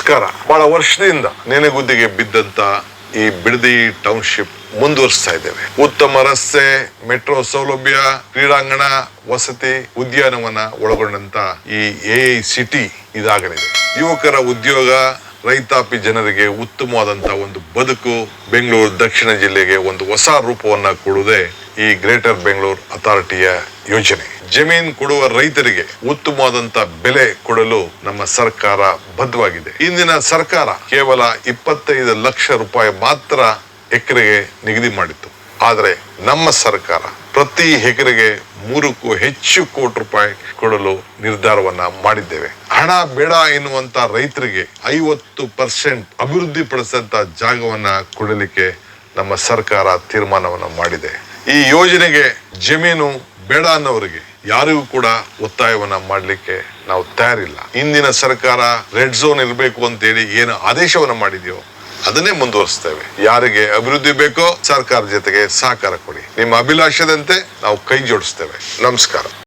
ನಮಸ್ಕಾರ. ಬಹಳ ವರ್ಷದಿಂದ ನೆನೆಗುದ್ದಿಗೆ ಬಿದ್ದಂತ ಈ ಬಿಡದಿ ಟೌನ್ಶಿಪ್ ಮುಂದುವರಿಸ್ತಾ ಇದ್ದೇವೆ. ಉತ್ತಮ ರಸ್ತೆ, ಮೆಟ್ರೋ ಸೌಲಭ್ಯ, ಕ್ರೀಡಾಂಗಣ, ವಸತಿ, ಉದ್ಯಾನವನ ಒಳಗೊಂಡಂತ ಈ AI ಸಿಟಿ ಇದಾಗಲಿದೆ. ಯುವಕರ ಉದ್ಯೋಗ, ರೈತಾಪಿ ಜನರಿಗೆ ಉತ್ತಮವಾದಂತ ಒಂದು ಬದುಕು, ಬೆಂಗಳೂರು ದಕ್ಷಿಣ ಜಿಲ್ಲೆಗೆ ಒಂದು ಹೊಸ ರೂಪವನ್ನ ಕೊಡುವುದೇ ಈ ಗ್ರೇಟರ್ ಬೆಂಗಳೂರು ಅಥಾರಿಟಿಯ ಯೋಜನೆ. ಜಮೀನು ಕೊಡುವ ರೈತರಿಗೆ ಉತ್ತಮವಾದಂತ ಬೆಲೆ ಕೊಡಲು ನಮ್ಮ ಸರ್ಕಾರ ಬದ್ಧವಾಗಿದೆ. ಇಂದಿನ ಸರ್ಕಾರ ಕೇವಲ 25 ಲಕ್ಷ ರೂಪಾಯಿ ಮಾತ್ರ ಎಕರೆಗೆ ನಿಗದಿ ಮಾಡಿತ್ತು. ಆದರೆ ನಮ್ಮ ಸರ್ಕಾರ ಪ್ರತಿ ಎಕರೆಗೆ 3ಕ್ಕೂ ಹೆಚ್ಚು ಕೋಟಿ ರೂಪಾಯಿ ಕೊಡಲು ನಿರ್ಧಾರವನ್ನ ಮಾಡಿದ್ದೇವೆ. ಹಣ ಬೇಡ ಎನ್ನುವಂತ ರೈತರಿಗೆ 50% ಅಭಿವೃದ್ಧಿ ಪಡಿಸಿದಂತ ಜಾಗವನ್ನ ಕೊಡಲಿಕ್ಕೆ ನಮ್ಮ ಸರ್ಕಾರ ತೀರ್ಮಾನವನ್ನ ಮಾಡಿದೆ. ಈ ಯೋಜನೆಗೆ ಜಮೀನು ಬೇಡ ಅನ್ನೋರಿಗೆ ಯಾರಿಗೂ ಕೂಡ ಒತ್ತಾಯವನ್ನ ಮಾಡಲಿಕ್ಕೆ ನಾವು ತಯಾರಿಲ್ಲ. ಇಂದಿನ ಸರ್ಕಾರ ರೆಡ್ ಝೋನ್ ಇರಬೇಕು ಅಂತೇಳಿ ಏನು ಆದೇಶವನ್ನ ಮಾಡಿದೆಯೋ ಅದನ್ನೇ ಮುಂದುವರಿಸ್ತೇವೆ. ಯಾರಿಗೆ ಅಭಿವೃದ್ಧಿ ಬೇಕೋ ಸರ್ಕಾರ ಜೊತೆಗೆ ಸಹಕಾರ ಕೊಡಿ. ನಿಮ್ಮ ಅಭಿಲಾಷದಂತೆ ನಾವು ಕೈ ಜೋಡಿಸ್ತೇವೆ. ನಮಸ್ಕಾರ.